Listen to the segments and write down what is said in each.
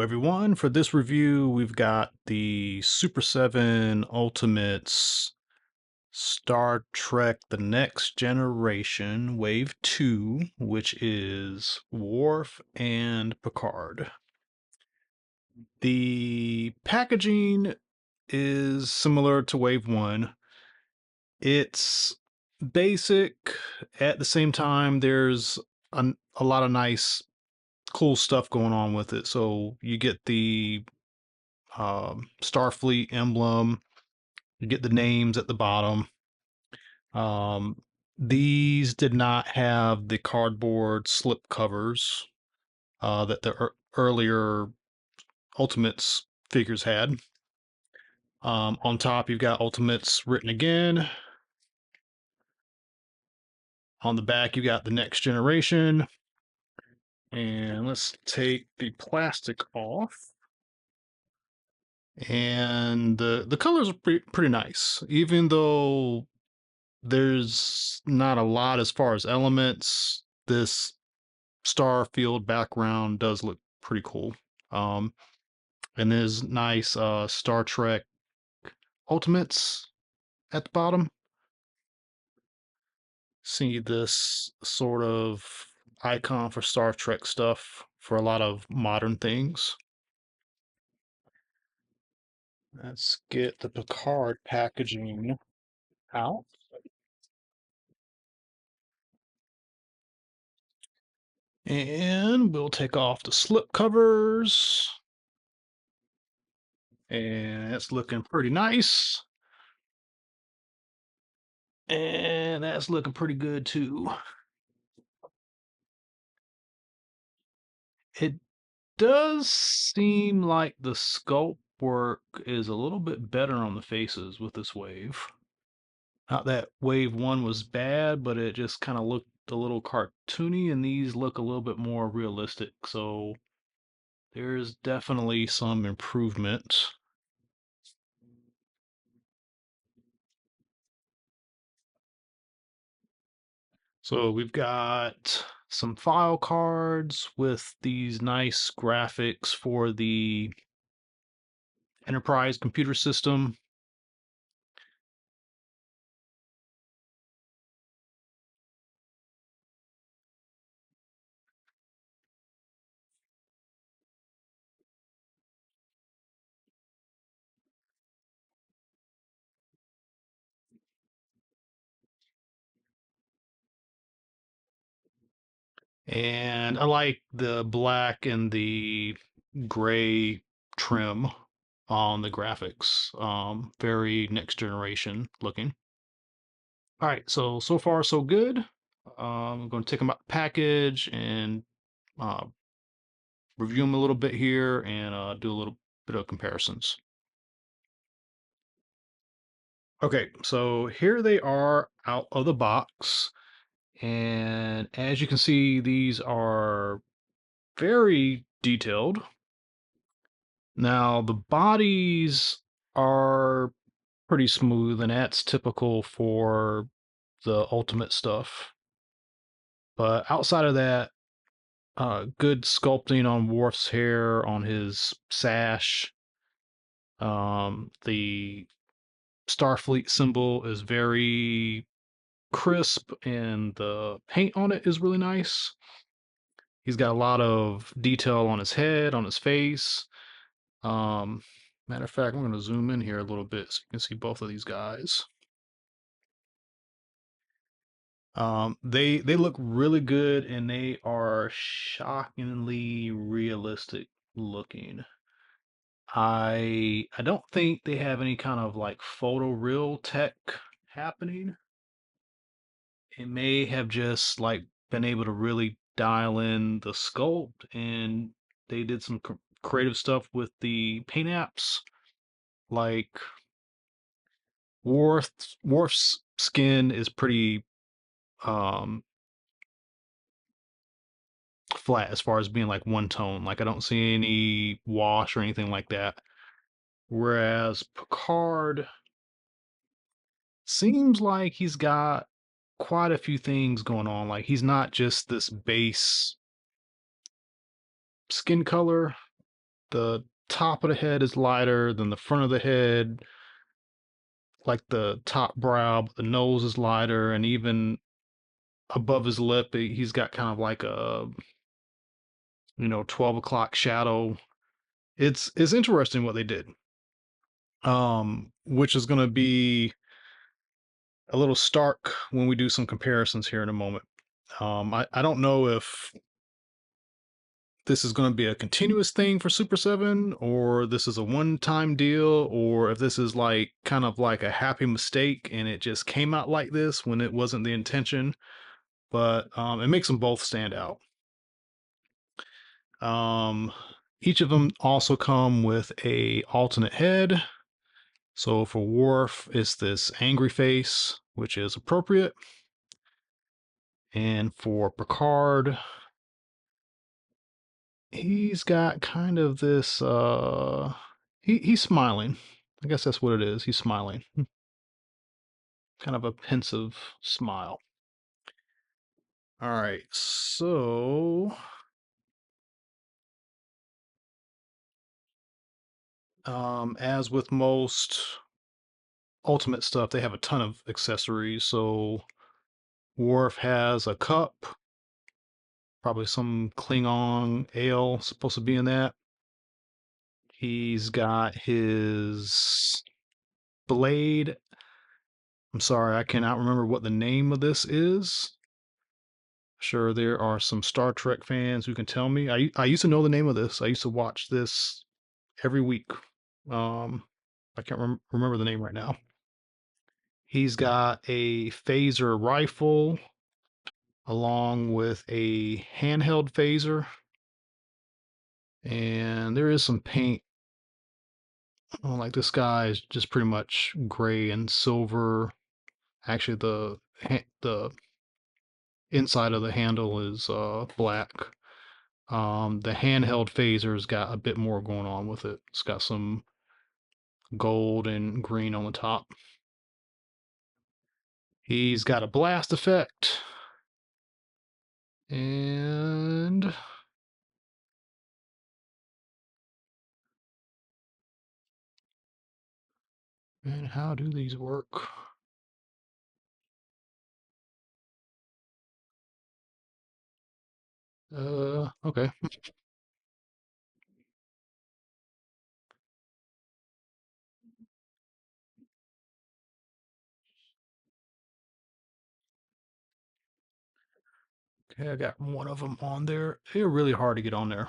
everyone. For this review, we've got the Super 7 Ultimates Star Trek The Next Generation Wave 2, which is Worf and Picard. The packaging is similar to Wave 1. It's basic. At the same time, there's a lot of nice, cool stuff going on with it. So you get the Starfleet emblem. You get the names at the bottom. Um, these did not have the cardboard slip covers that the earlier Ultimates figures had. On top, you've got Ultimates written again. On the back, you got the Next Generation. And let's take the plastic off. And the colors are pretty nice, even though there's not a lot as far as elements. This star field background does look pretty cool. Um, and there's nice Star Trek Ultimates at the bottom. See this sort of icon for Star Trek stuff for a lot of modern things. Let's get the Picard packaging out. And we'll take off the slip covers. And it's looking pretty nice. And that's looking pretty good too. It does seem like the sculpt work is a little bit better on the faces with this wave. Not that wave one was bad, but it just kind of looked a little cartoony, and these look a little bit more realistic. So there's definitely some improvement. So we've got some file cards with these nice graphics for the Enterprise computer system. And I like the black and the gray trim on the graphics. Very next generation looking. All right, so far so good. I'm going to take them out the package and uh, review them a little bit here and do a little bit of comparisons. Okay, so here they are out of the box. And as you can see, these are very detailed. Now, the bodies are pretty smooth, and that's typical for the ultimate stuff. But outside of that, good sculpting on Worf's hair, on his sash. The Starfleet symbol is very crisp, and the paint on it is really nice. He's got a lot of detail on his head, on his face. Um, Matter of fact, I'm going to zoom in here a little bit so you can see both of these guys. They look really good, and they are shockingly realistic looking. I don't think they have any kind of like photoreal tech happening. It may have just like been able to really dial in the sculpt, and they did some creative stuff with the paint apps. Like Worf's skin is pretty um flat as far as being like one tone. Like I don't see any wash or anything like that. Whereas Picard seems like he's got quite a few things going on. Like he's not just this base skin color. the top of the head is lighter than the front of the head, like the top brow, but the nose is lighter, and even above his lip, he's got kind of like a 12 o'clock shadow. It's interesting what they did. Which is going to be a little stark when we do some comparisons here in a moment. I don't know if this is going to be a continuous thing for Super 7 or this is a one-time deal or if this is like kind of like a happy mistake and it just came out like this when it wasn't the intention, but it makes them both stand out. Um, each of them also come with a alternate head. So for Worf, it's this angry face, which is appropriate. And for Picard, he's got kind of this he's smiling. I guess that's what it is. He's smiling. Kind of a pensive smile. All right. So as with most ultimate stuff, they have a ton of accessories. So Worf has a cup, probably some Klingon ale supposed to be in that. He's got his blade. I'm sorry, I cannot remember what the name of this is. Sure, there are some Star Trek fans who can tell me. I used to know the name of this. I used to watch this every week. Um, I can't remember the name right now. He's got a phaser rifle along with a handheld phaser, and there is some paint. Oh, like this guy is just pretty much gray and silver. Actually, the inside of the handle is black. The handheld phaser's got a bit more going on with it. It's got some gold and green on the top. He's got a blast effect. And how do these work? Okay. Okay, I got one of them on there. They're really hard to get on there.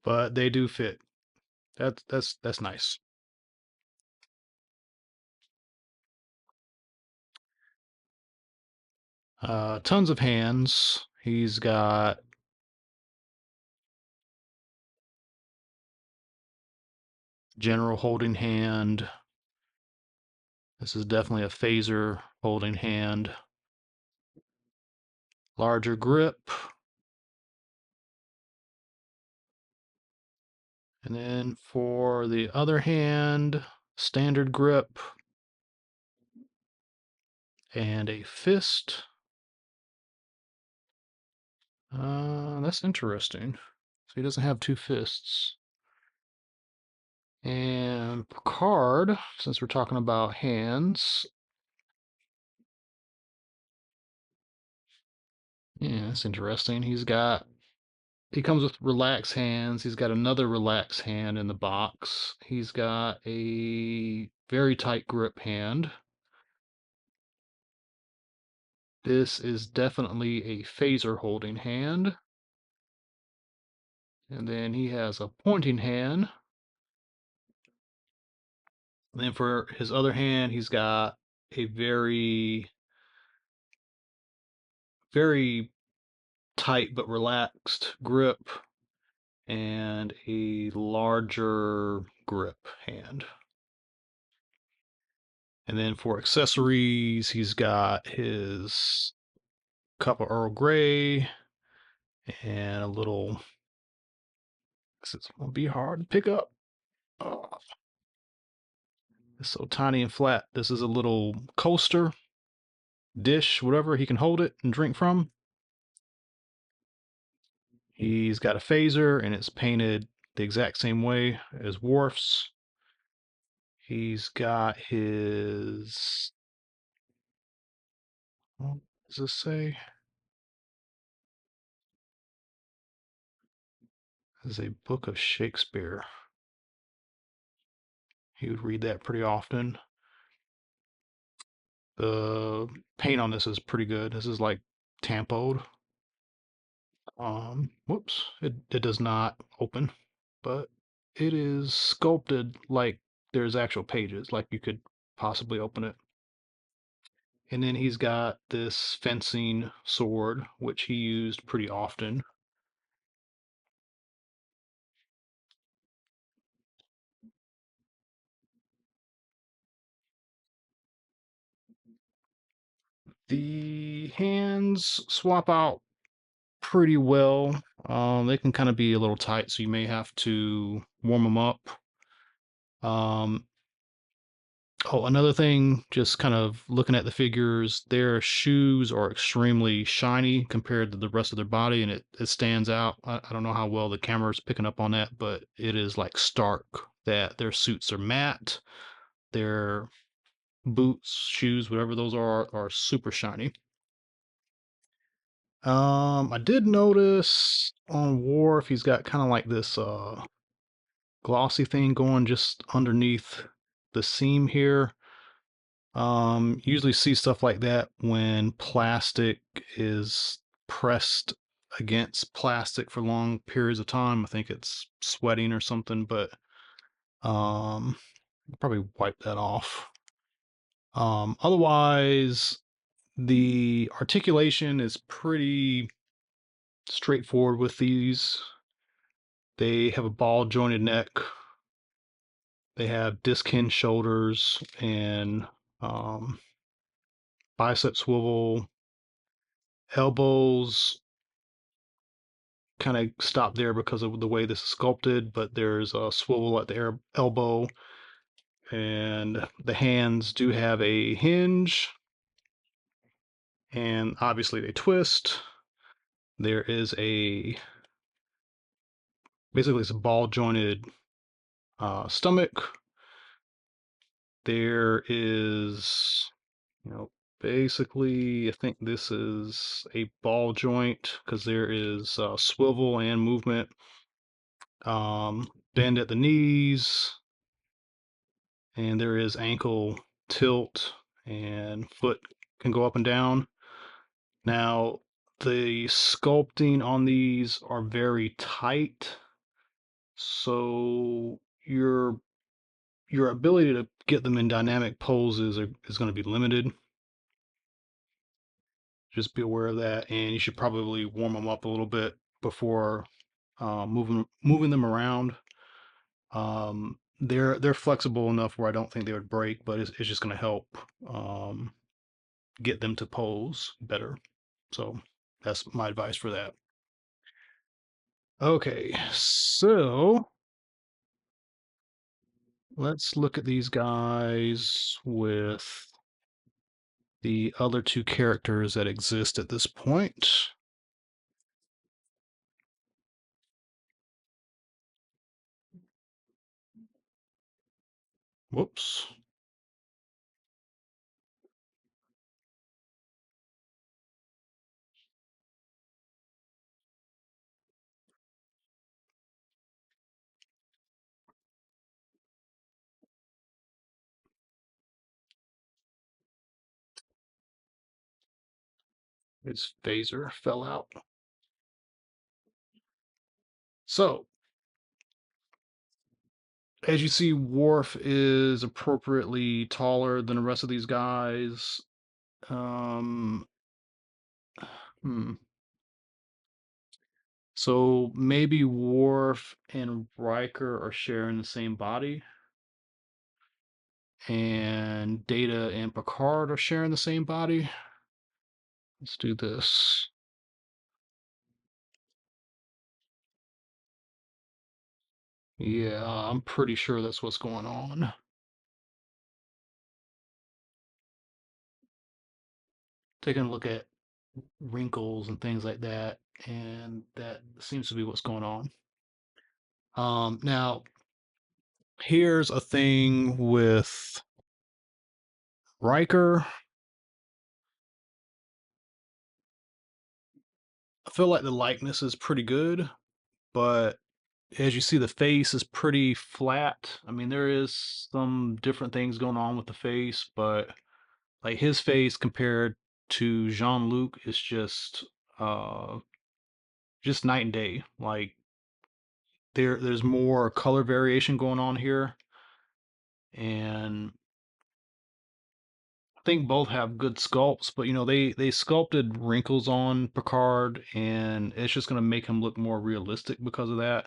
But they do fit. That's nice. Tons of hands. He's got general holding hand. This is definitely a phaser holding hand. Larger grip. And then for the other hand, standard grip and a fist. That's interesting. So he doesn't have two fists. And Picard, since we're talking about hands, yeah, that's interesting. He comes with relaxed hands. He's got another relaxed hand in the box. He's got a very tight grip hand. This is definitely a phaser holding hand. And then he has a pointing hand. And then for his other hand, he's got a very tight but relaxed grip and a larger grip hand. And then for accessories, he's got his cup of Earl Grey and a little. This is gonna be hard to pick up. Oh, it's so tiny and flat. This is a little coaster, dish, whatever. He can hold it and drink from. He's got a phaser and it's painted the exact same way as Worf's. He's got his, what does this say? This is a book of Shakespeare. He would read that pretty often. The paint on this is pretty good. This is like tampoed. Whoops, it does not open, but it is sculpted like there's actual pages, like you could possibly open it. And then he's got this fencing sword, which he used pretty often. The hands swap out pretty well. They can kind of be a little tight, so you may have to warm them up. Um, oh, another thing, just kind of looking at the figures, their shoes are extremely shiny compared to the rest of their body, and it stands out. I don't know how well the camera is picking up on that, but it is like stark that their suits are matte. Their boots, shoes, whatever those are super shiny. I did notice on Worf, he's got kind of like this glossy thing going just underneath the seam here. Usually see stuff like that when plastic is pressed against plastic for long periods of time. I think it's sweating or something, but probably wipe that off. Otherwise, the articulation is pretty straightforward with these. They have a ball jointed neck. They have disc hinge shoulders and um, bicep swivel. Elbows kind of stop there because of the way this is sculpted, but there's a swivel at the elbow. And the hands do have a hinge, and obviously they twist. There is basically it's a ball jointed stomach. There is, you know, basically I think this is a ball joint because there is swivel and movement. Bend at the knees, and there is ankle tilt, and foot can go up and down. Now, the sculpting on these are very tight, so your ability to get them in dynamic poses is going to be limited. Just be aware of that, and you should probably warm them up a little bit before moving them around. They're flexible enough where I don't think they would break, but it's just going to help um, get them to pose better. So that's my advice for that. Okay, so let's look at these guys with the other two characters that exist at this point. Whoops. His phaser fell out. So, as you see, Worf is appropriately taller than the rest of these guys. Um, hmm. So maybe Worf and Riker are sharing the same body, and Data and Picard are sharing the same body. Let's do this. Yeah, I'm pretty sure that's what's going on. Taking a look at wrinkles and things like that, and that seems to be what's going on. Now here's a thing with Riker. I feel like the likeness is pretty good, but as you see, the face is pretty flat. I mean, there is some different things going on with the face, but like his face compared to Jean-Luc is just night and day. Like there's more color variation going on here, and I think both have good sculpts, but they sculpted wrinkles on Picard, and it's just gonna make him look more realistic because of that.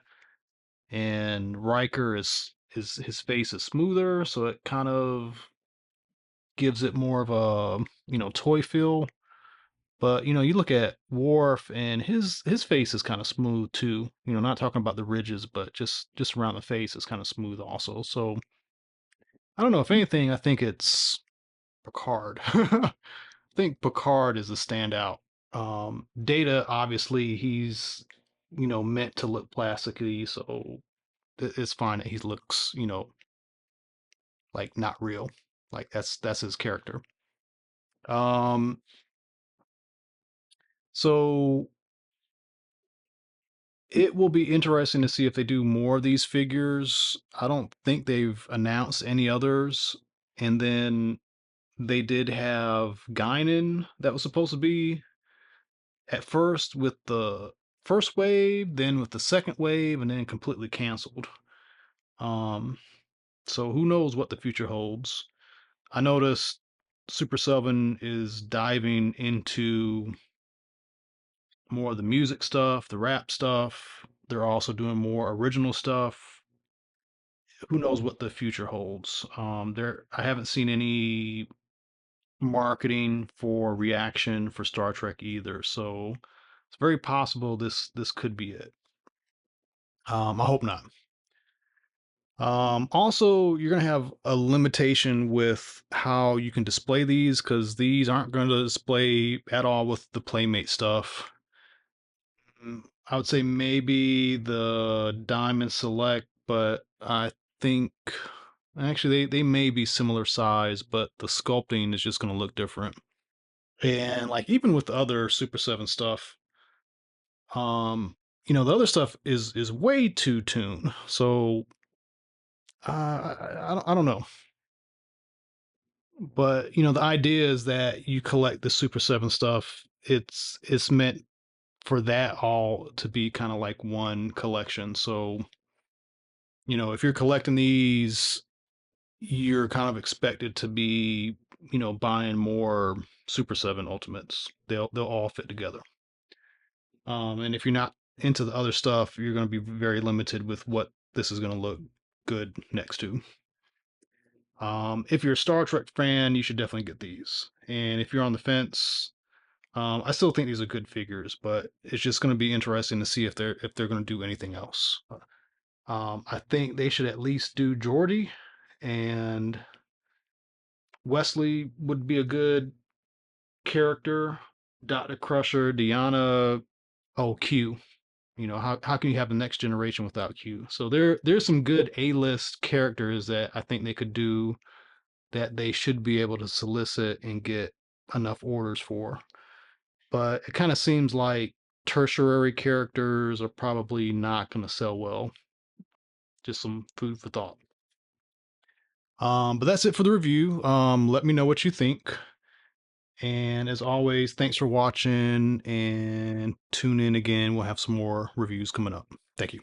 And Riker is his face is smoother, so it kind of gives it more of a toy feel. But you look at Worf, and his face is kind of smooth too. Not talking about the ridges, but just around the face is kind of smooth also. So I don't know. If anything, I think it's Picard. I think Picard is a standout. Data, obviously, he's meant to look plasticky, so it's fine that he looks like not real. Like that's his character. Um, so it will be interesting to see if they do more of these figures. I don't think they've announced any others. And then they did have Guinan that was supposed to be at first with the first wave, then with the second wave, and then completely canceled. Um, so who knows what the future holds? I noticed Super 7 is diving into more of the music stuff, the rap stuff. They're also doing more original stuff. Who knows what the future holds? There, I haven't seen any marketing for reaction for Star Trek either, so it's very possible this could be it. I hope not. Also, you're gonna have a limitation with how you can display these because these aren't going to display at all with the Playmate stuff. I would say maybe the Diamond Select, but I think actually they may be similar size, but the sculpting is just going to look different. And like even with the other Super 7 stuff, the other stuff is way too tuned. So I don't know. But the idea is that you collect the Super 7 stuff. It's meant for that all to be kind of like one collection. So if you're collecting these, you're kind of expected to be, buying more Super 7 Ultimates. They'll all fit together. And if you're not into the other stuff, you're going to be very limited with what this is going to look good next to. If you're a Star Trek fan, you should definitely get these. And if you're on the fence, I still think these are good figures, but it's just going to be interesting to see if they're going to do anything else. I think they should at least do Geordi, and Wesley would be a good character. Dr. Crusher, Deanna, oh Q. How can you have the next generation without Q? So there's some good A-list characters that I think they could do that they should be able to solicit and get enough orders for. But it kind of seems like tertiary characters are probably not going to sell well. Just some food for thought. But that's it for the review. Let me know what you think. And as always, thanks for watching and tune in again. We'll have some more reviews coming up. Thank you.